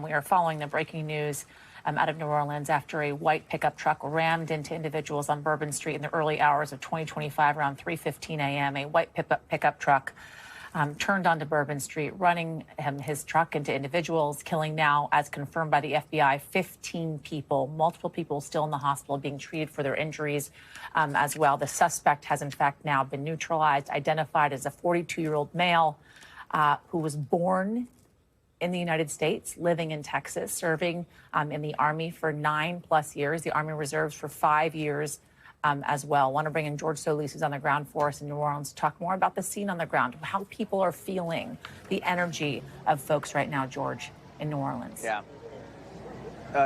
We are following the breaking news out of New Orleans after a white pickup truck rammed into individuals on Bourbon Street in the early hours of 2025, around 3:15 a.m. A white pickup truck turned onto Bourbon Street, running his truck into individuals, killing now, as confirmed by the FBI, 15 people. Multiple people still in the hospital being treated for their injuries as well. The suspect has, in fact, now been neutralized, identified as a 42-year-old male who was born in the United States, living in Texas, serving in the Army for 9+ years, the Army Reserves for 5 years as well. I want to bring in George Solis, who's on the ground for us in New Orleans, to talk more about the scene on the ground, how people are feeling, the energy of folks right now, George, in New Orleans. Yeah.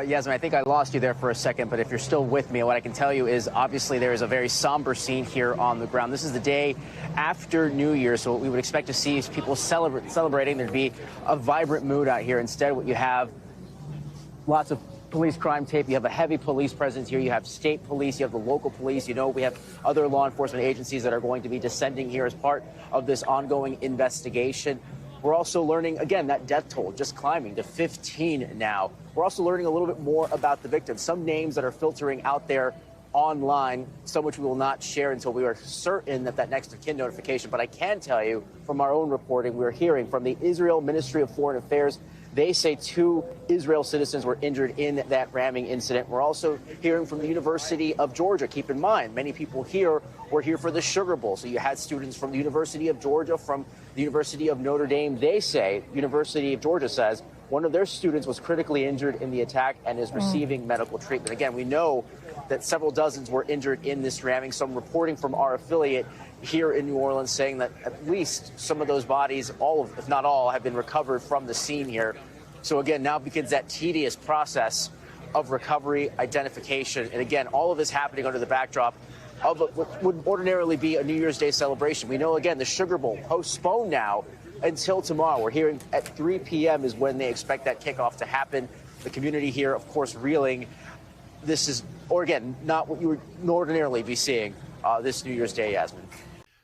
Yasmin, I think I lost you there for a second, but if you're still with me, what I can tell you is obviously there is a very somber scene here on the ground. This is the day after New Year, so what we would expect to see is people celebrating. There'd be a vibrant mood out here. Instead, what you have, lots of police crime tape. You have a heavy police presence here. You have state police. You have the local police. You know, we have other law enforcement agencies that are going to be descending here as part of this ongoing investigation. We're also learning, again, that death toll just climbing to 15 now. We're also learning a little bit more about the victims, some names that are filtering out there online, some which we will not share until we are certain that that next of kin notification. But I can tell you from our own reporting, we're hearing from the Israel Ministry of Foreign Affairs. They say 2 Israel citizens were injured in that ramming incident. We're also hearing from the University of Georgia. Keep in mind, many people here were here for the Sugar Bowl. So you had students from the University of Georgia, from the University of Notre Dame. They say, University of Georgia says, one of their students was critically injured in the attack and is receiving medical treatment. Again, we know that several dozens were injured in this ramming. Some reporting from our affiliate here in New Orleans saying that at least some of those bodies, all of, if not all, have been recovered from the scene here. So again, now begins that tedious process of recovery, identification. And again, all of this happening under the backdrop of what would ordinarily be a New Year's Day celebration. We know, again, the Sugar Bowl postponed now until tomorrow. We're hearing at 3 p.m. is when they expect that kickoff to happen. The community here, of course, reeling. This is, or again, not what you would ordinarily be seeing this New Year's Day, Yasmin.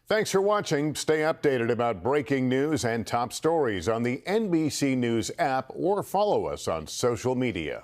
Thanks for watching. Stay updated about breaking news and top stories on the NBC News app or follow us on social media.